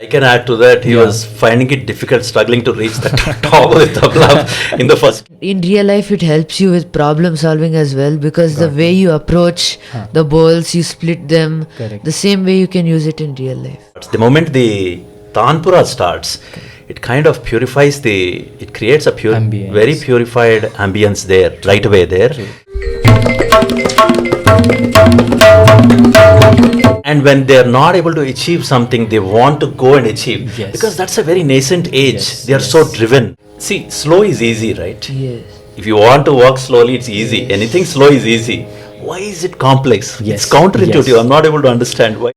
I can add to that. He was finding it difficult, struggling to reach the top of the tabla in the first. In real life, it helps you with problem solving as well, because the way you approach the balls, you split them. Correct. The same way you can use it in real life. The moment the Tanpura starts, it kind of purifies it creates a Ambience. very purified ambience there, right away there. And when they are not able to achieve something, they want to go and achieve. Yes. Because that's a very nascent age. Yes, They are so driven. See, slow is easy, right? Yes. If you want to walk slowly, it's easy. Anything slow is easy. Why is it complex? Yes. It's counterintuitive. Yes. I'm not able to understand why.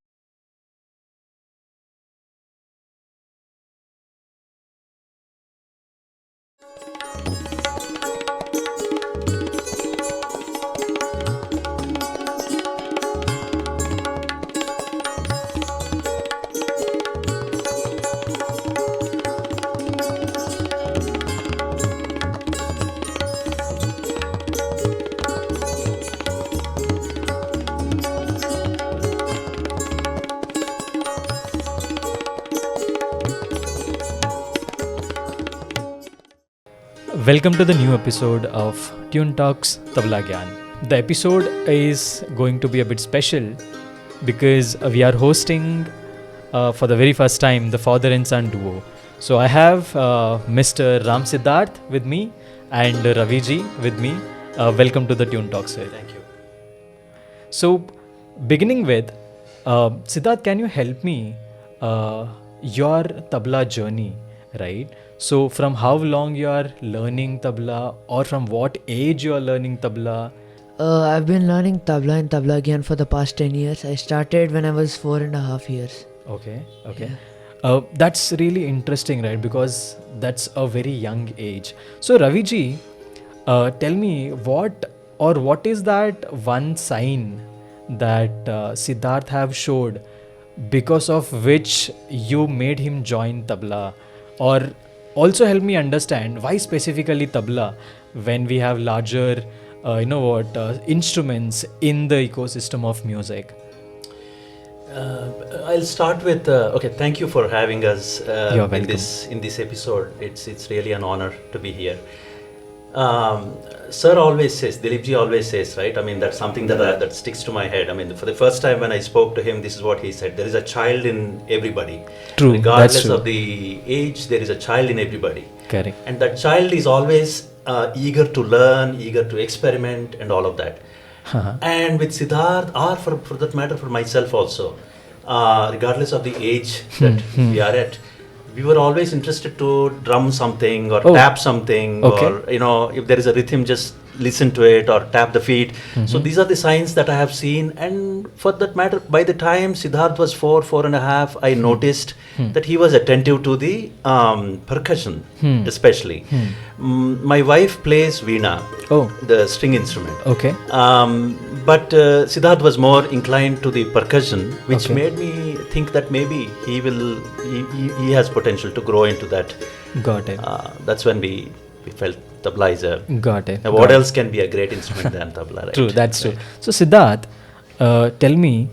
Welcome to the new episode of Tune Talks Tablagyan. The episode is going to be a bit special because we are hosting for the very first time the father and son duo. So I have Mr. Ram Siddhartha with me and Raviji with me. Welcome to the Tune Talks, sir. Thank you. So beginning with, Siddharth, can you help me your tabla journey, right? So from how long you are learning tabla, or from what age you are learning tabla? I've been learning tabla and tablagyan for the past 10 years. I started when I was 4.5 years. Okay. That's really interesting, right? Because that's a very young age. So Raviji, tell me what is that one sign that Siddharth have showed because of which you made him join tabla, or also help me understand why specifically tabla when we have larger instruments in the ecosystem of music. I'll start with thank you for having us You're welcome. in this episode. It's really an honor to be here. Sir always says, Dilipji always says, right? I mean, that's something that sticks to my head. I mean, for the first time when I spoke to him, this is what he said: there is a child in everybody. True, Regardless that's true. of the age, there is a child in everybody. Correct. And that child is always eager to learn, eager to experiment, and all of that. And with Siddharth, or for that matter, for myself also, regardless of the age that we are at, we were always interested to drum something or tap something, or if there is a rhythm, just listen to it or tap the feet. So these are the signs that I have seen, and for that matter, by the time Siddharth was 4.5, I noticed that he was attentive to the percussion, especially. My wife plays veena, the string instrument. Okay. But Siddharth was more inclined to the percussion, which made me think that maybe he has potential to grow into that. Got it. That's when we felt tabla is a. Got it. Now what else can be a great instrument than tabla, right? True, that's true. So Siddharth, tell me,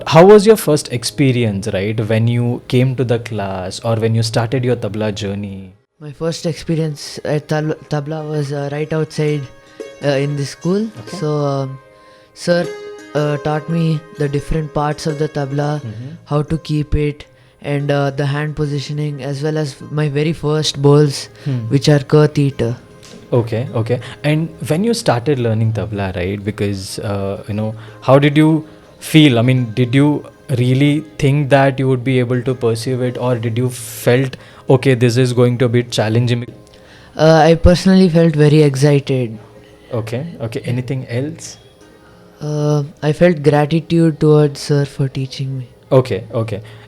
how was your first experience, right, when you came to the class or when you started your tabla journey? My first experience at tabla was right outside in the school. Okay. So, sir taught me the different parts of the tabla, how to keep it, and the hand positioning, as well as my very first bowls, which are ka theta. Okay. And when you started learning tabla, right, because, how did you feel? I mean, did you really think that you would be able to pursue it, or did you felt, okay, this is going to be challenging? I personally felt very excited. Okay. Anything else? I felt gratitude towards sir for teaching me. Okay.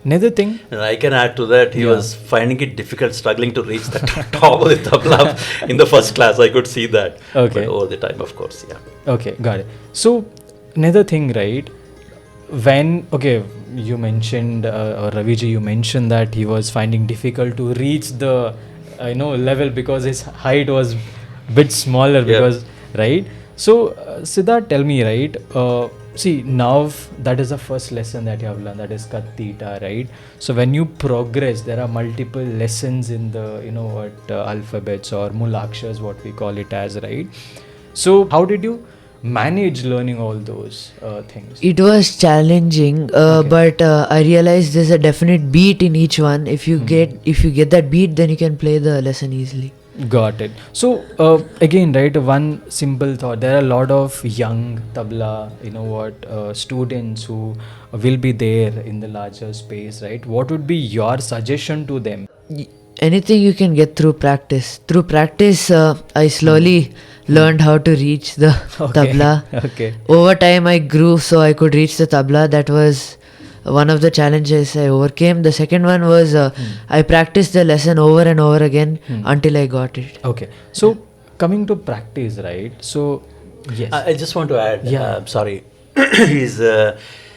Another thing. And I can add to that, he was finding it difficult, struggling to reach the top of the tabla in the first class. I could see that. Okay. But over the time, of course, yeah. Okay, got it. So another thing, right? When you mentioned, or Raviji, you mentioned that he was finding difficult to reach the level because his height was bit smaller, because right. So Siddharth, tell me, right, see, now that is the first lesson that you have learned, that is kat theta, right? So when you progress, there are multiple lessons in the, you know what, alphabets or mulakshas, what we call it as, right? So how did you manage learning all those things? It was challenging, but I realized there's a definite beat in each one. If you get that beat, then you can play the lesson easily. Got it. So again, right, one simple thought. There are a lot of young tabla, you know what, students who will be there in the larger space, right? What would be your suggestion to them? Anything you can get through practice. Through practice, I slowly learned how to reach the tabla. Okay. Over time, I grew so I could reach the tabla. That was one of the challenges I overcame. The second one was I practiced the lesson over and over again until I got it. Okay. So coming to practice, right? So yes. I just want to add. Yeah. Sorry. is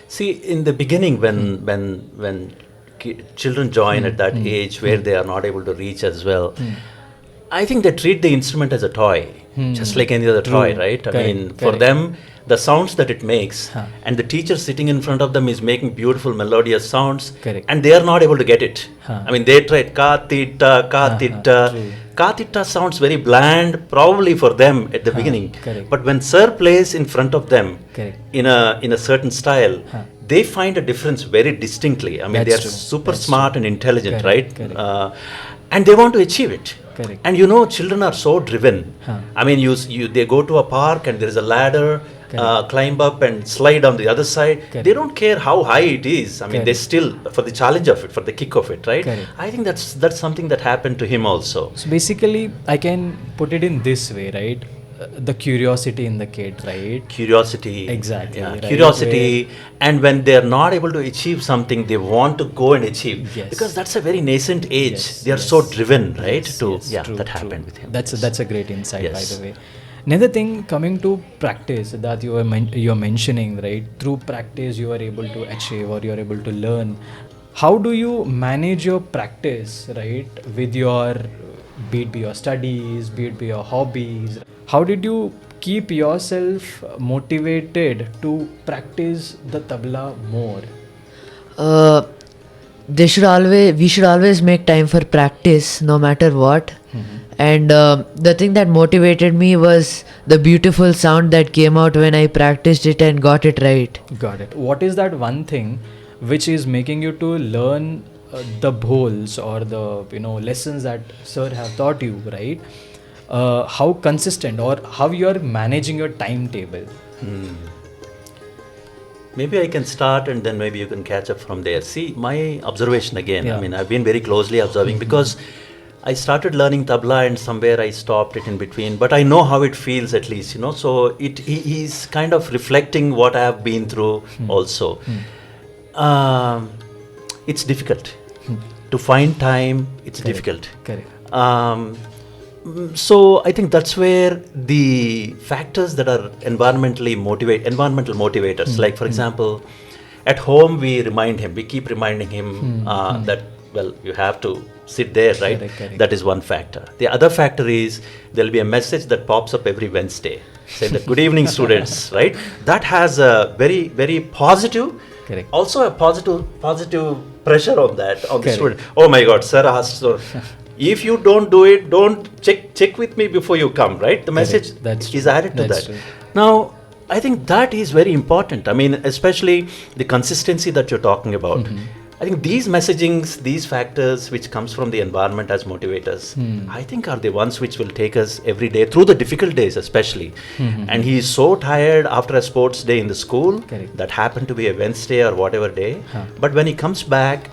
see, in the beginning when children join at that age where they are not able to reach as well, I think they treat the instrument as a toy, just like any other toy, right? Correct, I mean, for correct. them, the sounds that it makes, and the teacher sitting in front of them is making beautiful melodious sounds, Correct. and they are not able to get it. I mean, they tried ka tita, ka tita. True. Ka tita sounds very bland, probably for them at the beginning. Correct. But when sir plays in front of them Correct. in a certain style, they find a difference very distinctly. I mean, That's they are true. super That's smart and intelligent, Correct, right? correct. And they want to achieve it. Correct. And children are so driven. I mean, they go to a park and there is a ladder, climb up and slide on the other side. Correct. They don't care how high it is. I mean, they Correct. still, for the challenge of it, for the kick of it, right? Correct. I think that's something that happened to him also. So basically, I can put it in this way, right? The curiosity in the kid, right? Curiosity. Exactly, Yeah, right, curiosity. And when they are not able to achieve something, they want to go and achieve. Yes. Because that's a very nascent age. Yes, They are yes. so driven, right? Yes, to yes, yeah, true, that true. happened with him. That's a great insight, Yes. by the way. Another thing, coming to practice that you are mentioning, right? Through practice, you are able to achieve or you are able to learn. How do you manage your practice, right? With your, be it be your studies, be it be your hobbies. How did you keep yourself motivated to practice the tabla more? We should always make time for practice, no matter what. And the thing that motivated me was the beautiful sound that came out when I practiced it and got it right. Got it. What is that one thing which is making you to learn the bhols or the lessons that sir have taught you, right? How consistent or how you are managing your timetable? Maybe I can start and then maybe you can catch up from there. See, my observation again, Yeah. I mean, I've been very closely observing because I started learning tabla and somewhere I stopped it in between, but I know how it feels at least, so he's kind of reflecting what I have been through also. It's difficult. To find time, it's difficult. Correct. So I think that's where the factors that are environmental motivators, like for example, at home we keep reminding him that, well, you have to sit there, right? Correct. That is one factor. The other factor is there'll be a message that pops up every Wednesday, say that good evening students, right? That has a very, very positive, Correct. also a positive pressure on the Correct. student. Oh my God, sir asked, so if you don't do it, don't check with me before you come, right? The message That's is true. added to That's that. true. Now, I think that is very important. I mean, especially the consistency that you're talking about. I think these messagings, these factors which comes from the environment as motivators, I think are the ones which will take us every day through the difficult days especially. And he is so tired after a sports day in the school, Correct. that happened to be a Wednesday or whatever day. But when he comes back,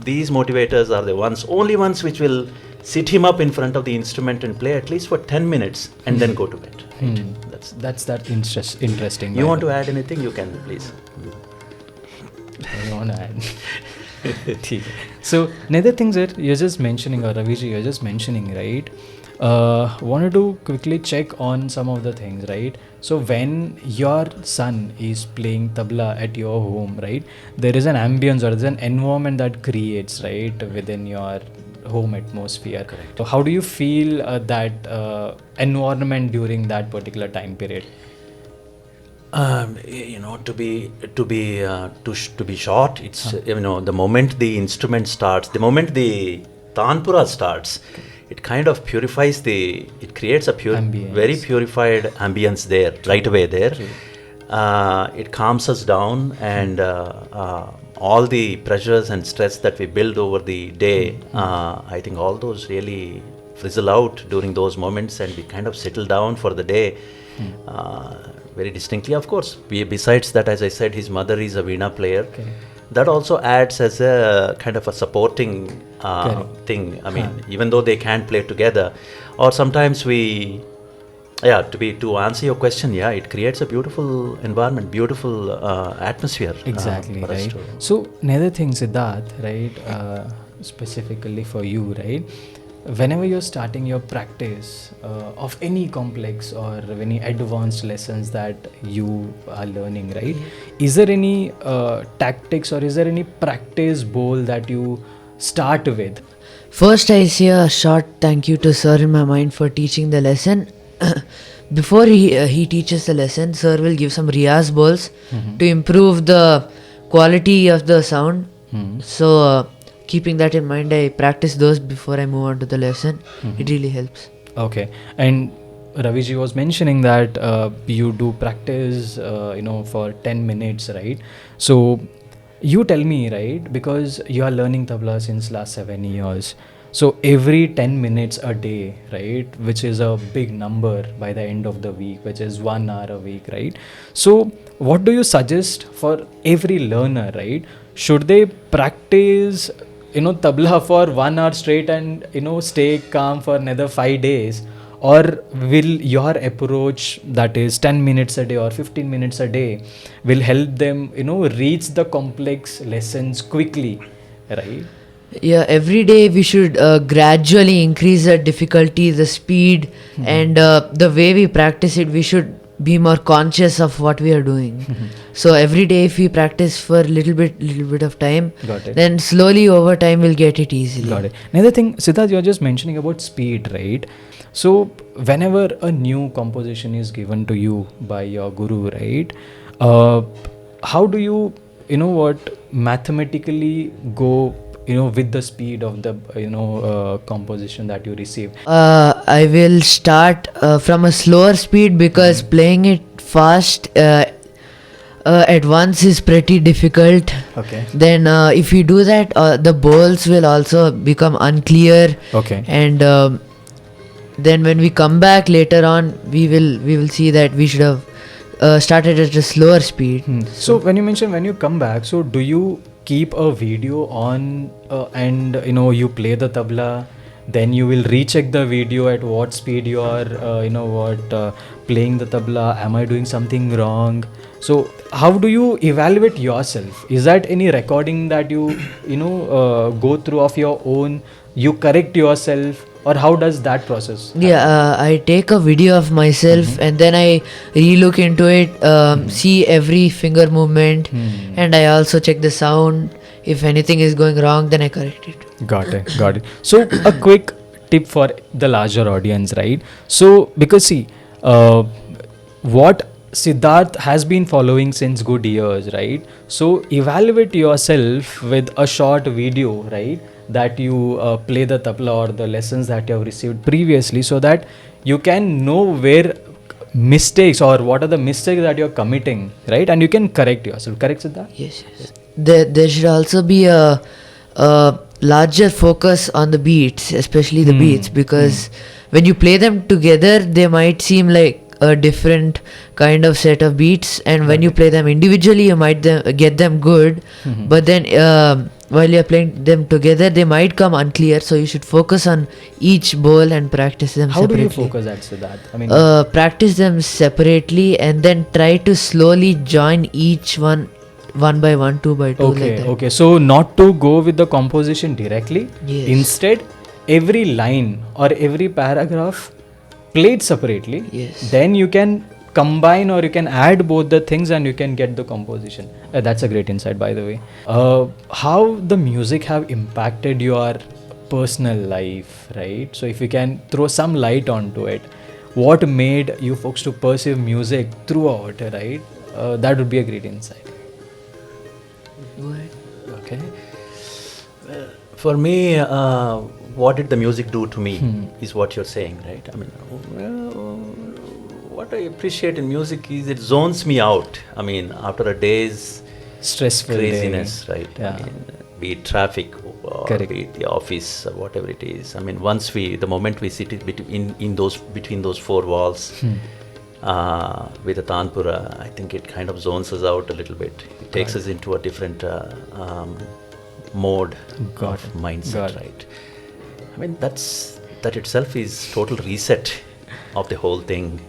these motivators are the only ones which will sit him up in front of the instrument and play at least for 10 minutes and then go to bed. Right? That's interesting. You want to add anything? You can, please. I want to add. ठीक है. So another thing that you're just mentioning, or Raviji, you're just mentioning, right? Wanted to quickly check on some of the things, right? So when your son is playing tabla at your home, right, there is an ambience or there's an environment that creates, right, within your home atmosphere. Correct. So how do you feel that environment during that particular time period? To be short, it's the moment the instrument starts, the moment the tanpura starts, it kind of purifies it creates a Ambience. very purified ambience there, right away there. It calms us down, and all the pressures and stress that we build over the day, I think all those really frizzle out during those moments, and we kind of settle down for the day very distinctly. Of course, besides that, as I said, his mother is a veena player. Okay. That also adds as a kind of a supporting thing. I mean, even though they can't play together, or sometimes to answer your question, it creates a beautiful environment, beautiful atmosphere. Exactly, for us right? to- So another thing, Siddharth, right, specifically for you, right, whenever you're starting your practice of any complex or any advanced lessons that you are learning, right, is there any tactics or is there any practice bowl that you start with? First, I say a short thank you to sir in my mind for teaching the lesson. Before he teaches the lesson, sir will give some riyaz bowls to improve the quality of the sound. So, keeping that in mind, I practice those before I move on to the lesson. It really helps. Okay. And Raviji was mentioning that you do practice, for 10 minutes, right? So you tell me, right, because you are learning tabla since last 7 years. So every 10 minutes a day, right, which is a big number by the end of the week, which is 1 hour a week, right? So what do you suggest for every learner, right? Should they practice, tabla for 1 hour straight and, stay calm for another 5 days? Or will your approach, that is 10 minutes a day or 15 minutes a day, will help them, reach the complex lessons quickly, right? Yeah, every day we should gradually increase the difficulty, the speed, and the way we practice it, we should be more conscious of what we are doing. So every day if we practice for a little bit of time, Got it. then slowly over time we'll get it easily. Got it. Another thing, Siddharth, you're just mentioning about speed, right? So whenever a new composition is given to you by your guru, right? How do you, mathematically go, with the speed of the, composition that you receive? I will start from a slower speed because playing it fast at once is pretty difficult. Okay. Then if you do that, the bowls will also become unclear. Okay. And then when we come back later on, we will see that we should have started at a slower speed. So when you mention when you come back, so do you keep a video on and you play the tabla, then you will recheck the video at what speed you are playing the tabla? Am I doing something wrong? So how do you evaluate yourself? Is that any recording that you go through of your own, you correct yourself, or how does that process happen? Yeah, I take a video of myself and then I re-look into it, see every finger movement, and I also check the sound. If anything is going wrong, then I correct it. Got it. So a quick tip for the larger audience, right? So because see, what Siddharth has been following since good years, right? So evaluate yourself with a short video, right? That you play the tabla or the lessons that you have received previously, so that you can know where mistakes or what are the mistakes that you're committing, right? And you can correct yourself. Correct, Siddharth? Yes. There should also be a larger focus on the beats, especially the beats, because when you play them together, they might seem like a different kind of set of beats, and when you play them individually, you might get them good, but then while you're playing them together, they might come unclear, so you should focus on each bowl and practice them How separately. do you focus at Siddharth? I mean, Practice them separately and then try to slowly join each one by one, 2 by 2 like that. Okay. So not to go with the composition directly. Yes. Instead, every line or every paragraph played separately. Yes. Then you can combine or you can add both the things and you can get the composition. That's a great insight, by the way. How the music have impacted your personal life, right? So if you can throw some light onto it, what made you folks to pursue music throughout, right? That would be a great insight. Go ahead. Okay. For me, what did the music do to me is what you're saying, right? I mean, what I appreciate in music is it zones me out. I mean, after a day's Stressful craziness, day. right? Yeah. I mean, be it traffic or Correct. be it the office or whatever it is. I mean, the moment we sit between those four walls with a tanpura, I think it kind of zones us out a little bit. It takes us into a different mode Got of it. mindset, Got it. right? I mean, that itself is total reset of the whole thing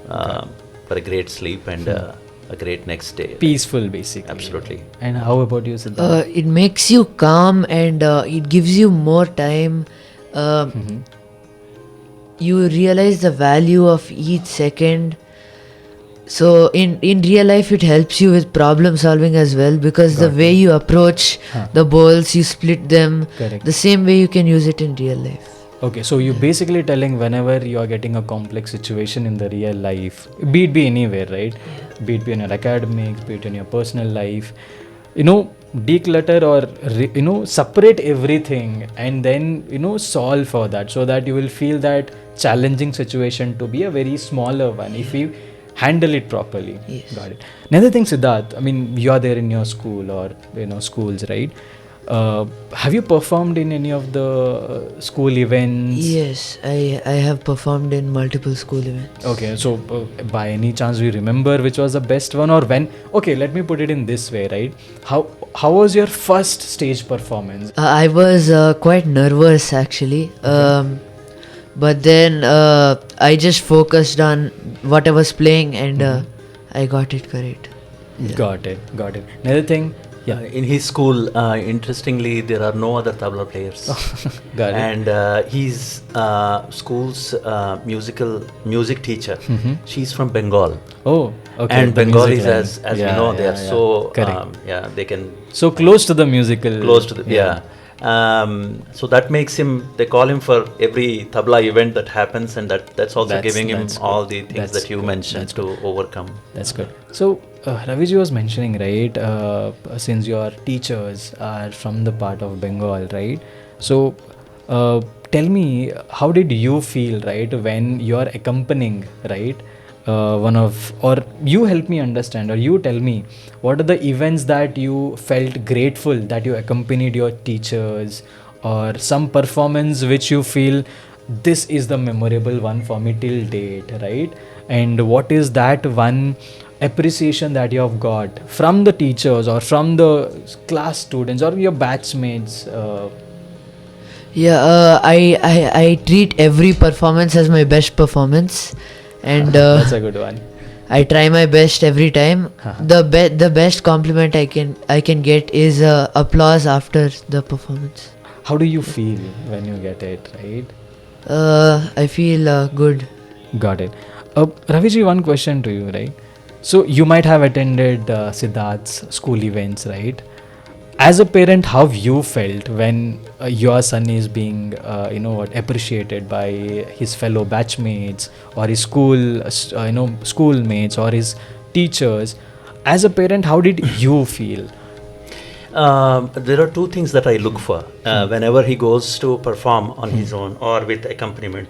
for a great sleep and a great next day. Peaceful, basically. Absolutely. And how about you, Siddhartha? It makes you calm and it gives you more time. You realize the value of each second. So in real life, it helps you with problem solving as well, because the way you approach the balls, you split them. Correct. The same way you can use it in real life. Okay, so you're basically telling whenever you are getting a complex situation in the real life, be it be anywhere, right? Be it be in your academics, be it in your personal life, declutter or separate everything and then solve for that, so that you will feel that challenging situation to be a very smaller one if you handle it properly. Yes. Got it. Another thing, Siddharth, I mean, you are there in your school or schools, right? Have you performed in any of the school events? Yes, I have performed in multiple school events. Okay, so by any chance do you remember which was the best one, or when? Okay, let me put it in this way, right? How was your first stage performance? I was quite nervous actually, but then I just focused on what I was playing and I got it correct. Got it. Another thing, In his school, interestingly, there are no other tabla players. got it. And his school's music teacher, she's from Bengal. Oh, okay. And the Bengalis, music as line. we Yeah, know, they yeah, are yeah. so Correct. they can So close to the musical. close to the so that makes him. They call him for every tabla event that happens, and that's also giving him that's all good. the things That's that you good. mentioned That's to overcome. That's good. So, Raviji was mentioning, right, since your teachers are from the part of Bengal, right? So, tell me, how did you feel, right, when you're accompanying, right, or you help me understand, or you tell me, what are the events that you felt grateful that you accompanied your teachers, or some performance which you feel this is the memorable one for me till date, right? And what is that one appreciation that you have got from the teachers or from the class students or your batchmates? I treat every performance as my best performance, and That's a good one. I try my best every time. The best compliment I can get is applause after the performance. How do you feel when you get it, right? I feel good. Got it. Raviji, one question to you, right? So you might have attended Siddharth's school events, right? As a parent, how you felt when your son is being, appreciated by his fellow batchmates or his schoolmates or his teachers? As a parent, how did you feel? There are two things that I look for whenever he goes to perform on his own or with accompaniment.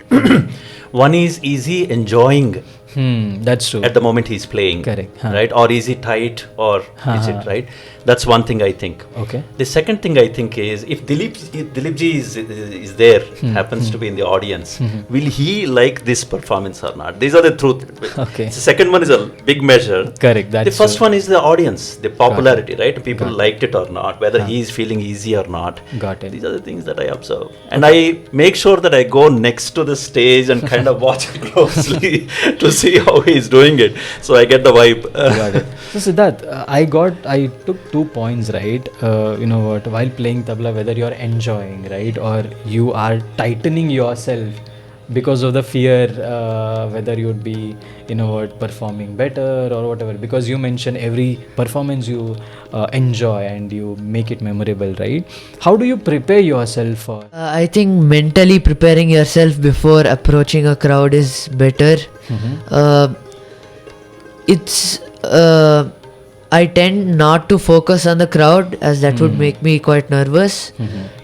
One is he enjoying That's true. at the moment he's playing? Correct. Right? Or is he tight or is it right? That's one thing I think. Okay. The second thing I think is if Dilipji is there, happens to be in the audience, will he like this performance or not? These are the truth. Okay. The second one is a big measure. Correct. That's The first true. one is the audience, the popularity, right? People Got it. liked it or not, whether he is feeling easy or not. Got it. These are the things that I observe. And I make sure that I go next to the stage and kind of watch it closely to see how he is doing it. So I get the vibe. Got it. So Siddharth, I took 2 points, right? While playing tabla, whether you're enjoying, right, or you are tightening yourself because of the fear, whether you'd be, performing better or whatever. Because you mentioned every performance you enjoy and you make it memorable, right? How do you prepare yourself for? I think mentally preparing yourself before approaching a crowd is better. I tend not to focus on the crowd, as that would make me quite nervous.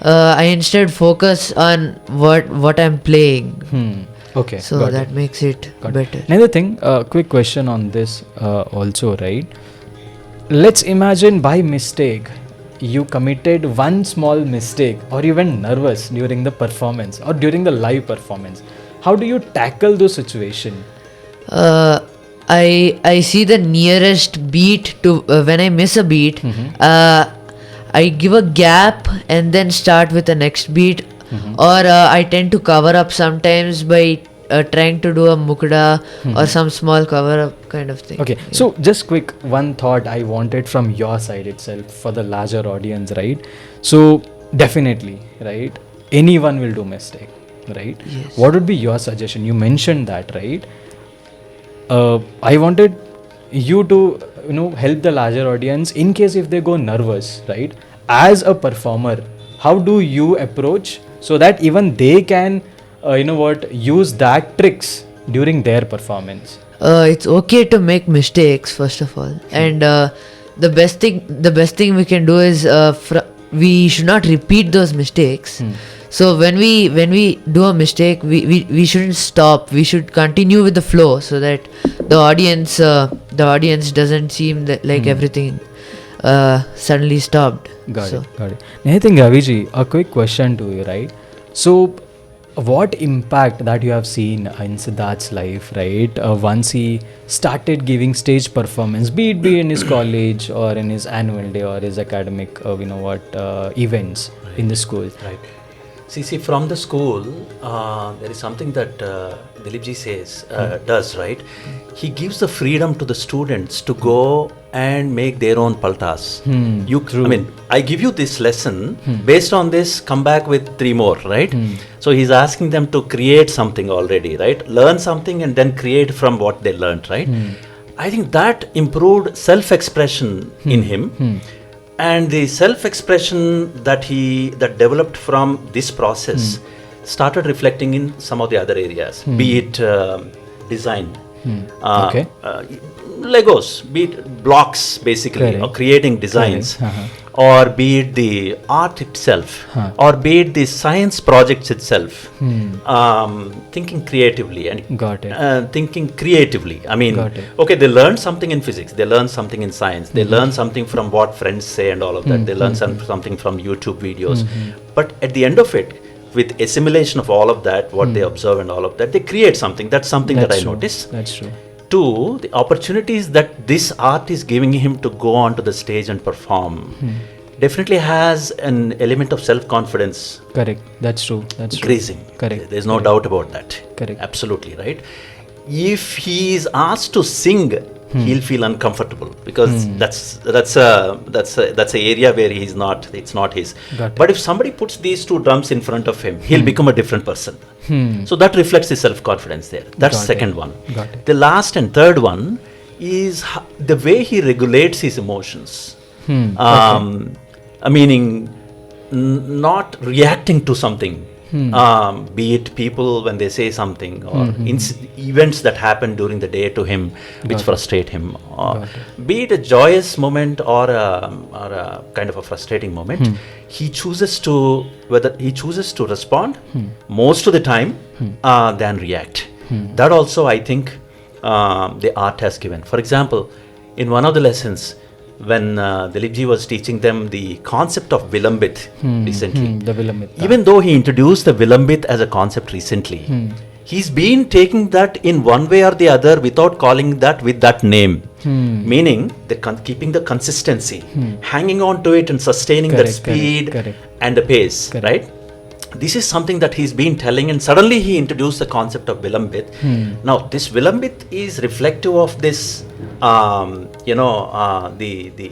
I instead focus on what I'm playing. Okay. So got that it. makes it Got it. better. Another thing, quick question on this also, right? Let's imagine by mistake you committed one small mistake or you went nervous during the performance or during the live performance. How do you tackle those situation? I see the nearest beat to when I miss a beat. I give a gap and then start with the next beat, or I tend to cover up sometimes by trying to do a mukda or some small cover up kind of thing. Okay, so just quick one thought I wanted from your side itself for the larger audience, right? So definitely, right? Anyone will do mistake, right? Yes. What would be your suggestion? You mentioned that, right? I wanted you to help the larger audience in case if they go nervous, right? As a performer, how do you approach so that even they can use that tricks during their performance? It's okay to make mistakes, first of all, and the best thing we can do is we should not repeat those mistakes. So when we do a mistake, we shouldn't stop. We should continue with the flow so that the audience doesn't seem like everything suddenly stopped. Got it. I think Raviji, a quick question to you, right? So what impact that you have seen in Siddharth's life, right? Once he started giving stage performance, be it in his college or in his annual day or his academic, events in the school. Right. See, from the school, there is something that Dilipji says, does, right? He gives the freedom to the students to go and make their own paltas. I mean, I give you this lesson, based on this, come back with 3 more, right? So he's asking them to create something already, right? Learn something and then create from what they learned, right? I think that improved self-expression in him. And the self-expression that developed from this process started reflecting in some of the other areas, be it design, Legos, be it blocks basically, or creating designs, or be it the art itself, or be it the science projects itself, thinking creatively and thinking creatively. I mean, okay, they learn something in physics, they learn something in science, they learn something from what friends say and all of that, they learn something from YouTube videos. But at the end of it, with assimilation of all of that, what they observe and all of that, they create something. That's something that I notice. That's true. 2, the opportunities that this art is giving him to go onto the stage and perform definitely has an element of self-confidence. Correct. That's true. Increasing. Correct. There's no doubt about that. Correct. Absolutely, right? If he is asked to sing, he'll feel uncomfortable because that's a area where it's not his. But if somebody puts these 2 drums in front of him, he'll become a different person. So that reflects his self-confidence there. That's second one. The last and third one is the way he regulates his emotions. Meaning not reacting to something. Be it people when they say something, or events that happen during the day to him which frustrate him, or be it a joyous moment or a kind of a frustrating moment, he chooses to respond most of the time than react. That also I think the art has given. For example, in one of the lessons, when Dilipji was teaching them the concept of Vilambit recently, the Vilambit. Even though he introduced the Vilambit as a concept recently, he's been taking that in one way or the other without calling that with that name. Meaning, keeping the consistency, hanging on to it and sustaining that speed and the pace, right? This is something that he's been telling, and suddenly he introduced the concept of Vilambit. Now, this Vilambit is reflective of this, the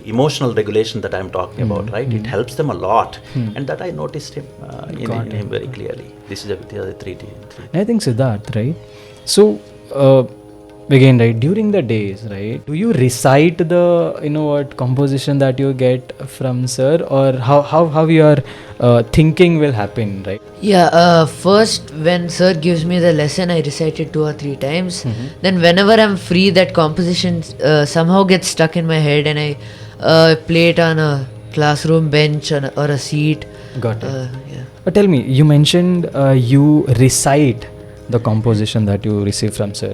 emotional regulation that I'm talking about, right? It helps them a lot, and that I noticed him in him very clearly. This is the other 3. I think Siddharth, right? So, again, right, during the days, right, do you recite the, what composition that you get from sir, or how your thinking will happen, right? Yeah, first when sir gives me the lesson, I recite it 2 or 3 times. Then whenever I'm free, that composition somehow gets stuck in my head, and I play it on a classroom bench or a seat. Got it. Yeah. Tell me, you mentioned you recite the composition that you receive from sir.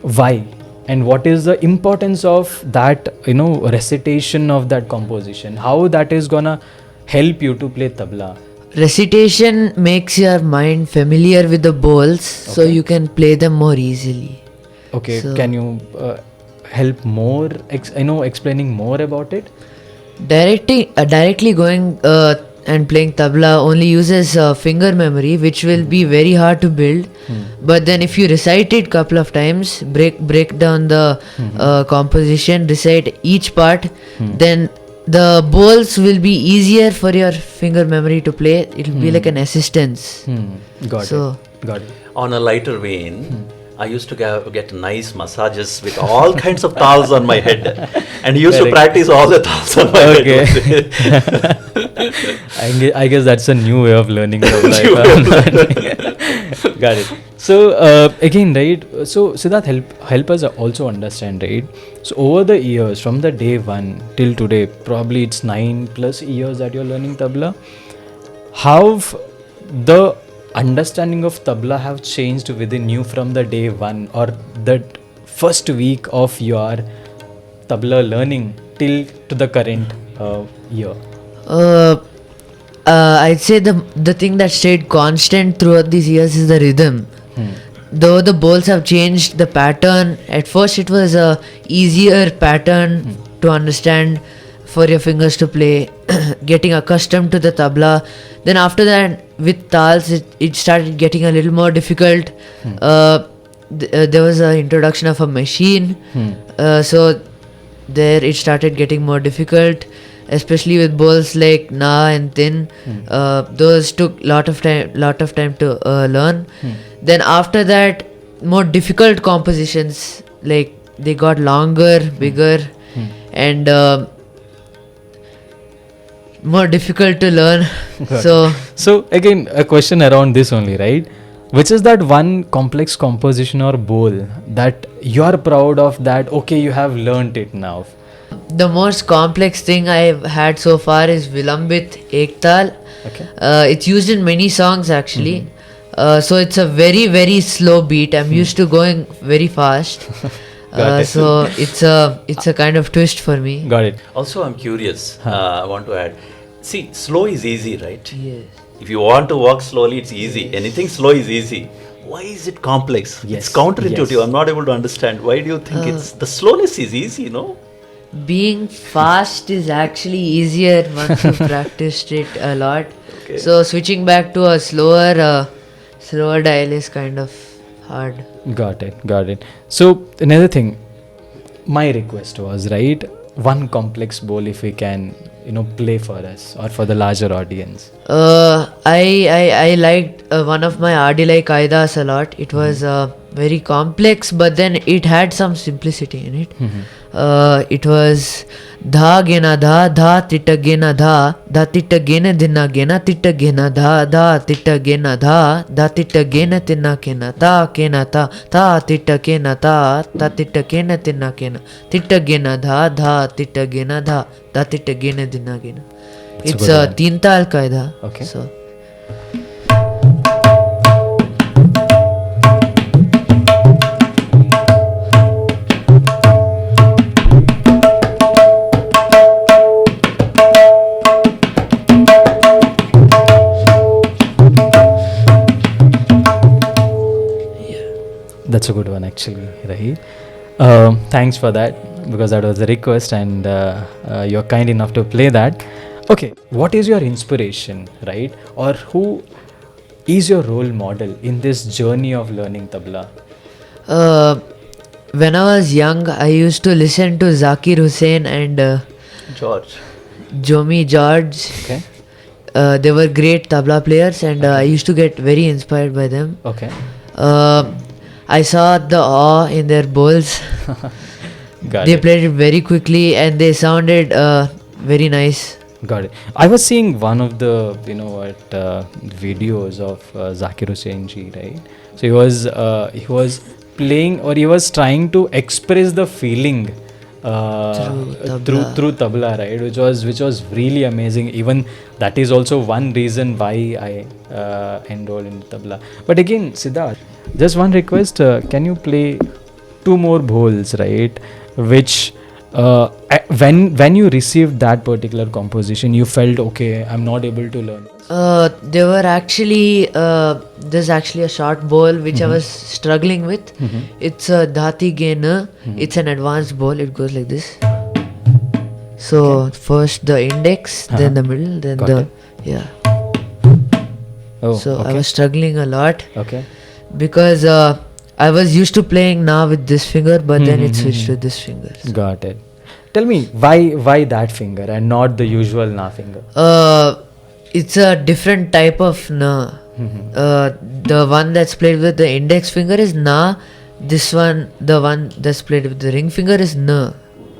Why? And what is the importance of that, recitation of that composition? How that is gonna help you to play tabla? Recitation makes your mind familiar with the bowls, so you can play them more easily. Okay, So- can you help more, explaining more about it? Directly going and playing tabla only uses finger memory, which will be very hard to build. But then if you recite it couple of times, break down the composition, recite each part, then the bowls will be easier for your finger memory to play. It will be like an assistance. Got it. On a lighter vein, I used to get nice massages with all kinds of towels on my head, and used to practice all the towels on my head. I guess that's a new way of learning tabla. Got it. So again, right, so Siddharth, help us also understand, right? So over the years, from the day one till today, probably it's 9+ years that you're learning tabla. How the understanding of tabla have changed within you from the day one, or that first week of your tabla learning till to the current year? I'd say the thing that stayed constant throughout these years is the rhythm. Though the bowls have changed the pattern, at first it was a easier pattern to understand for your fingers to play, getting accustomed to the tabla. Then after that, with tals, it started getting a little more difficult. There was an introduction of a machine, so there it started getting more difficult, especially with bowls like na and tin. Those took lot of time to learn. Then after that, more difficult compositions, like they got longer, bigger, and more difficult to learn. So again, a question around this only, right? Which is that one complex composition or bowl that you are proud of, that okay, you have learnt it now? The most complex thing I've had so far is Vilambit Ektal. Okay. It's used in many songs actually. So it's a very, very slow beat. I'm used to going very fast. Got it. So it's a kind of twist for me. Got it. Also, I'm curious. I want to add. See, slow is easy, right? Yes. If you want to walk slowly, it's easy. Anything slow is easy. Why is it complex? Yes. It's counterintuitive. Yes. I'm not able to understand. Why do you think it's the slowness is easy? No. Being fast is actually easier once you practiced it a lot. Okay. So switching back to a slower dial is kind of hard. Got it. So another thing, my request was, right, one complex bowl if we can, play for us or for the larger audience. I liked one of my Adilai Kaidas a lot. It was very complex, but then it had some simplicity in it. It was dha gena dha titta gena dha titta gena dinna gena titta gena dha titta gena dha titta gena tinna kena ta titta gena ta titta gena tinna kena titta gena dha titta gena dha titta gena dinna gena. It's a teen tal kaida. Okay. So That's a good one, actually, right? Thanks for that, because that was a request, and you're kind enough to play that. Okay, what is your inspiration, right? Or who is your role model in this journey of learning tabla? when I was young, I used to listen to Zakir Hussain and George. Jomi George. Okay. They were great tabla players, and I used to get very inspired by them. Okay. I saw the awe in their bowls. Got They it. played it very quickly and they sounded very nice. Got it. I was seeing one of the videos of Zakir Hussain ji, right? So he was playing, or he was trying to express the feeling through tabla, right? Which was really amazing. Even that is also one reason why I enrolled in tabla. But again, Siddharth, just one request: can you play two more bowls, right? Which when you received that particular composition, you felt, okay, I'm not able to learn. There were actually there's actually a short bowl which I was struggling with. It's a dhati gainer. It's an advanced bowl. It goes like this. So first the index, then the middle, then Got it. yeah. Oh, So I okay. was struggling a lot Okay. because I was used to playing Na with this finger, but then it switched to this finger. Got it. Tell me, why that finger and not the usual Na finger? It's a different type of Na. The one that's played with the index finger is Na. This one, the one that's played with the ring finger is Na.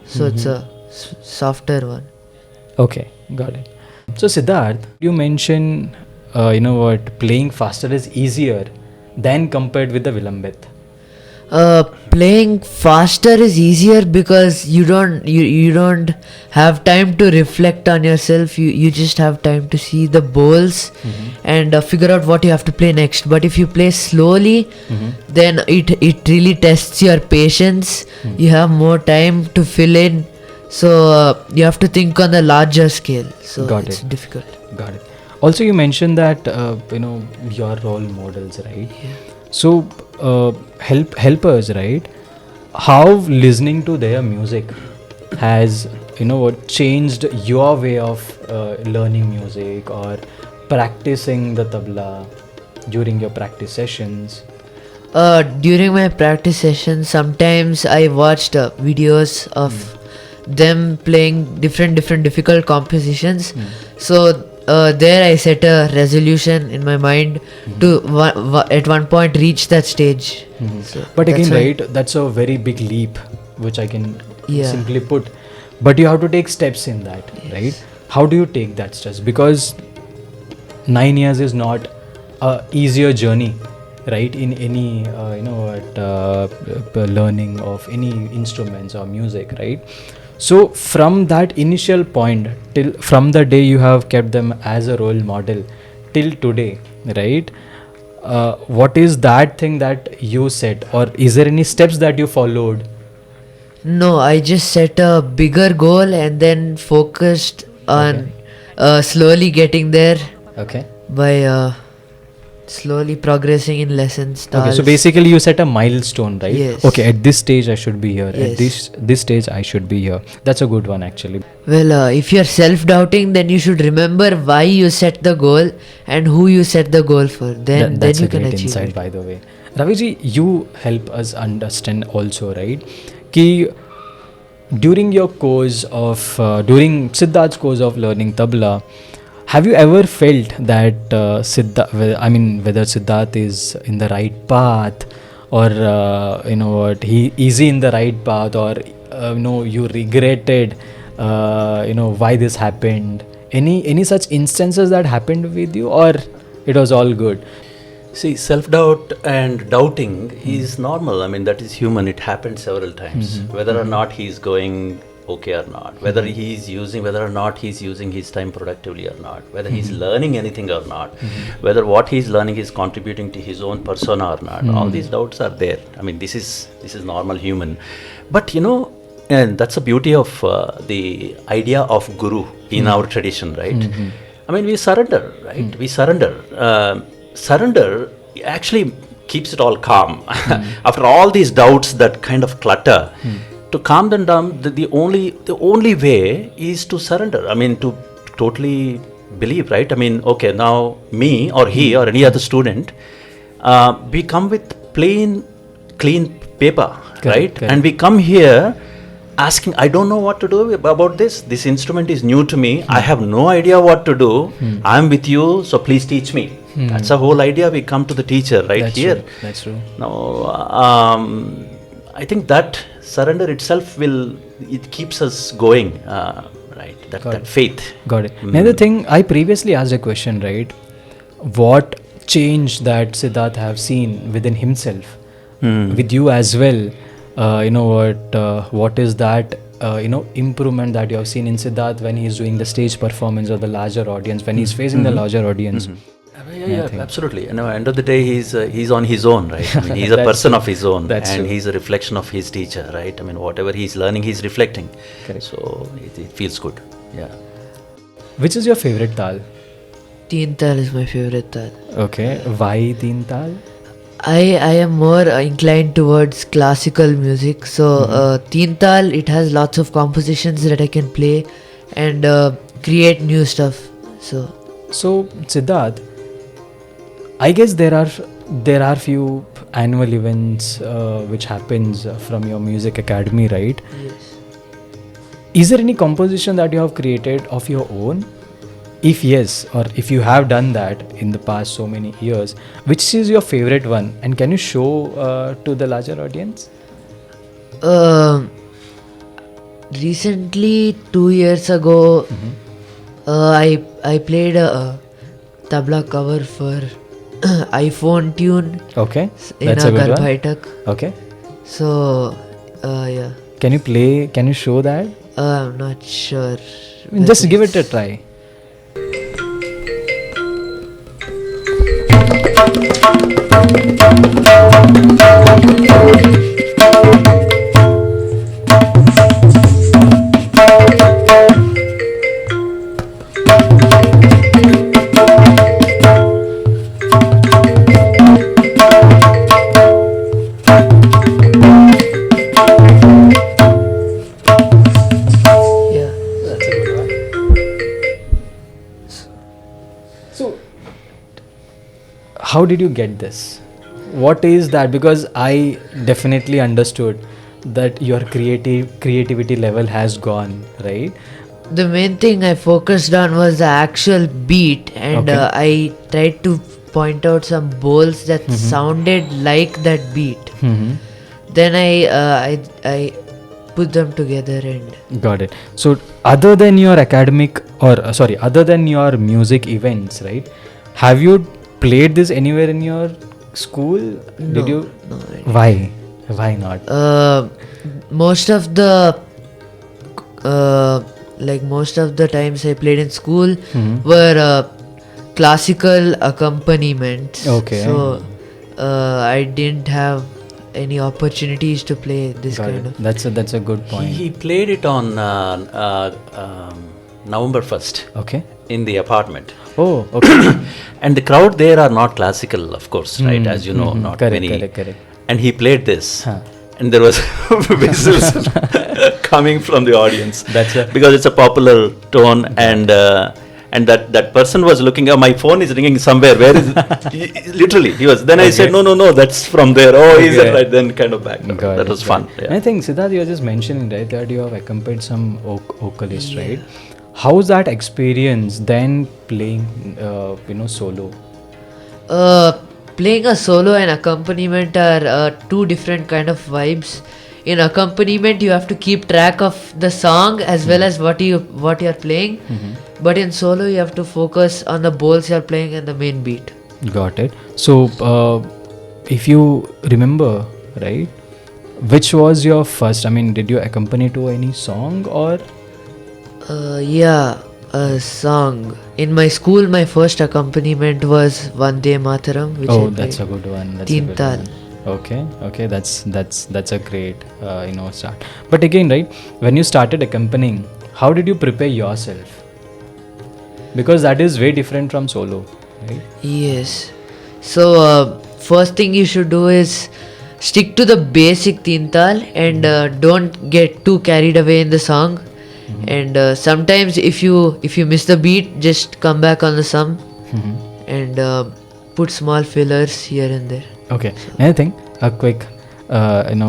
So it's a softer one. Okay, got it. So Siddharth, you mentioned, playing faster is easier than compared with the Vilambit. Playing faster is easier because you don't have time to reflect on yourself. You just have time to see the bowls and figure out what you have to play next. But if you play slowly, then it really tests your patience. You have more time to fill in, so you have to think on a larger scale. So Got it's it. difficult. Got it. Also, you mentioned that your role models, right? So help us, right? How listening to their music has changed your way of learning music or practicing the tabla during your practice sessions? During my practice sessions, sometimes I watched videos of them playing different difficult compositions. So there I set a resolution in my mind to at one point reach that stage. So But that's again, why- right, that's a very big leap, which I can Yeah. simply put. But you have to take steps in that, right? How do you take that steps? Because 9 years is not a easier journey, right? In any learning of any instruments or music, right? So from that initial point till from the day you have kept them as a role model till today, right? What is that thing that you set, or is there any steps that you followed? No, I just set a bigger goal and then focused on slowly getting there Okay. by slowly progressing in lessons. Okay, so tals. basically you set a milestone, right? Yes. Okay, at this stage I should be here. At Yes. this stage I should be here. That's a good one actually. Well, if you're self-doubting, then you should remember why you set the goal and who you set the goal for. Then That's you a can great achieve insight, it. by the way. Raviji, you help us understand also, right? Ki during your course of during Siddharth's course of learning tabla, have you ever felt that whether Siddharth is in the right path, or he is in the right path, or you regretted why this happened? Any such instances that happened with you, or it was all good? See, self-doubt and doubting is normal. I mean, that is human. It happens several times. Whether or not he's going okay or not, whether or not he's using his time productively or not, whether he's learning anything or not, whether what he's learning is contributing to his own persona or not. All these doubts are there. I mean, this is normal human. But and that's the beauty of the idea of guru in our tradition, right? I mean, we surrender, right? We surrender. Surrender actually keeps it all calm. After all these doubts that kind of clutter, to calm them down, the only way is to surrender. I mean, to totally believe, right? I mean, okay, now me or he or any other student, we come with plain, clean paper, right? correct. And we come here asking, I don't know what to do about this. This instrument is new to me. I have no idea what to do. I'm with you, so please teach me. That's the whole idea. We come to the teacher right That's here. true. That's true. Now, I think that surrender itself it keeps us going, right? That faith. Got it. Another thing, I previously asked a question, right? What change that Siddharth have seen within himself, with you as well? What is that improvement that you have seen in Siddharth when he's doing the stage performance or the larger audience, when he's facing the larger audience? Yeah, absolutely. And at the end of the day, he's on his own, right? I mean, he's a person of his own, That's and true. he's a reflection of his teacher, right? I mean, whatever he's learning, he's reflecting. Correct. So it feels good. Yeah. Which is your favorite tal? Teen Tal is my favorite tal. Okay. Why Teen Tal? I am more inclined towards classical music. So Teen Tal, it has lots of compositions that I can play and create new stuff. So Siddharth, I guess there are few annual events which happens from your music academy, right? yes. Is there any composition that you have created of your own? If yes, or if you have done that in the past so many years, which is your favorite one? And can you show to the larger audience? Recently, 2 years ago, I played a tabla cover for iPhone tune Okay, in that's a a good one. Garbhaitak. Okay, So, yeah, can you play? Can you show that? I'm not sure. Just give it a try. Yeah. That's a good one. So, how did you get this? What is that? Because I definitely understood that your creativity level has gone, right? The main thing I focused on was the actual beat, and Okay. I tried to point out some bowls that sounded like that beat. Mm-hmm. Then I put them together and Got it. So, other than your academic other than your music events, right? Have you played this anywhere in your school? No, Did you? no, I Why? Why not? most of the most of the times I played in school were classical accompaniments. Okay. So I didn't have any opportunities to play this Got kind it. of. That's a good point. He played it on November 1st Okay. in the apartment. Oh, okay. And the crowd there are not classical, of course, right? As you know, not Correct, many. correct. And he played this, Huh. and there was whistles coming from the audience. That's a- because it's a popular tone, and that person was looking. My phone is ringing somewhere. Where is it? Literally, he was. Then I said, no, that's from there. Oh, is Okay. it right? Then kind of back. Got That it, was got fun. it. Yeah. And I think Siddharth, you were just mentioning, right, that you have accompanied some vocalist, right? How's that experience then playing, solo? Playing a solo and accompaniment are two different kind of vibes. In accompaniment, you have to keep track of the song as well as what you're playing. But in solo, you have to focus on the bowls you're playing and the main beat. Got it. So, if you remember, right, which was your first? I mean, did you accompany to any song or? Yeah, a song. In my school, my first accompaniment was Vande Mataram, which I Oh, played. that's a good one. That's a Teen good Tal. one. Okay, that's a great start. But again, right, when you started accompanying, how did you prepare yourself? Because that is way different from solo, right? Yes. So, first thing you should do is stick to the basic Teen Tal and don't get too carried away in the song. And sometimes if you miss the beat, just come back on the sum and put small fillers here and there. Okay. Another thing, a quick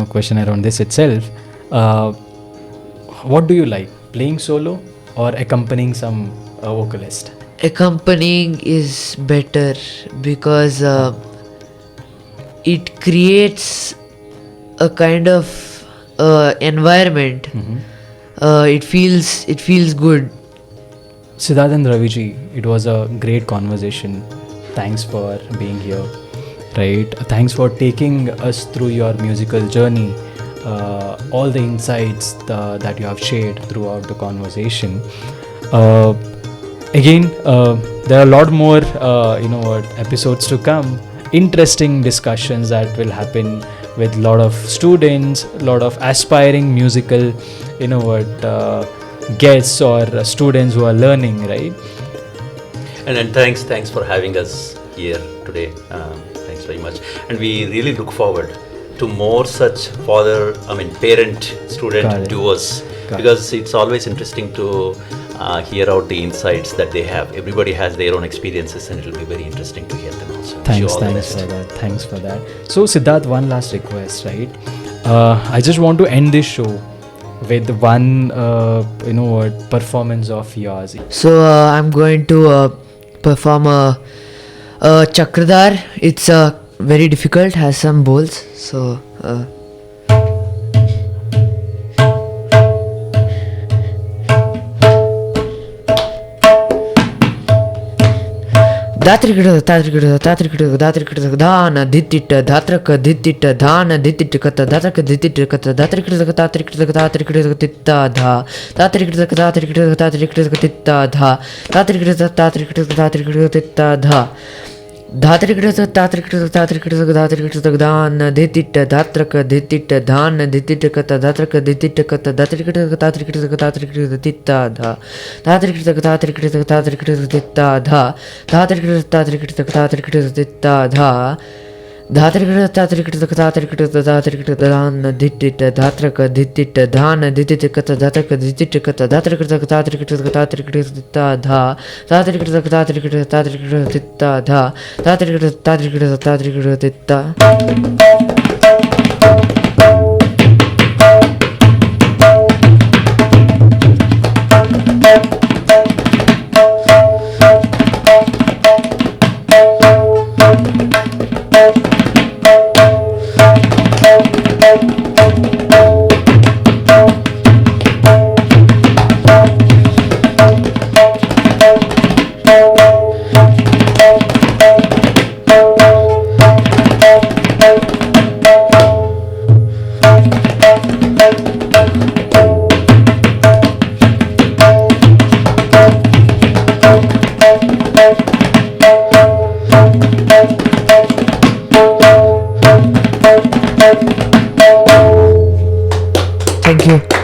question around this itself. What do you like, playing solo or accompanying some vocalist? accompanying is better because it creates a kind of environment. It feels good. Siddhartha and Raviji, it was a great conversation. Thanks for being here, right? Thanks for taking us through your musical journey, all the insights that you have shared throughout the conversation. Again, there are a lot more, episodes to come. Interesting discussions that will happen with a lot of students, a lot of aspiring musical, guests or students who are learning, right? And thanks for having us here today. Thanks very much. And we really look forward to more such parent-student Got it. duos, Got it. because it's always interesting to hear out the insights that they have. Everybody has their own experiences, and it will be very interesting to hear them also. Wish you all the best. Thanks for that. So Siddharth, one last request, right? I just want to end this show with one, performance of yours. So I'm going to perform a Chakradar. It's very difficult, has some bowls. So Datrikada Dana Ditita Datraka Ditita Dana Ditikata Datraka Ditikata Datrikada Titta Dha Datrikada Titta Dha Datrikada Titta Dha Dhatrikada Dana Ditita Datraka Ditita Dana Ditikata Datraka Ditikata Datrikada Titta Dha Datrikada Titta Dha Dhatrikada Titta Dha Dhatrikada Dana Ditita Datraka Ditita Dana Ditikata Datraka Ditikata Datrikada Titta Dha Dhatrikada Titta Dha Dhatrikada Titta. Thank you.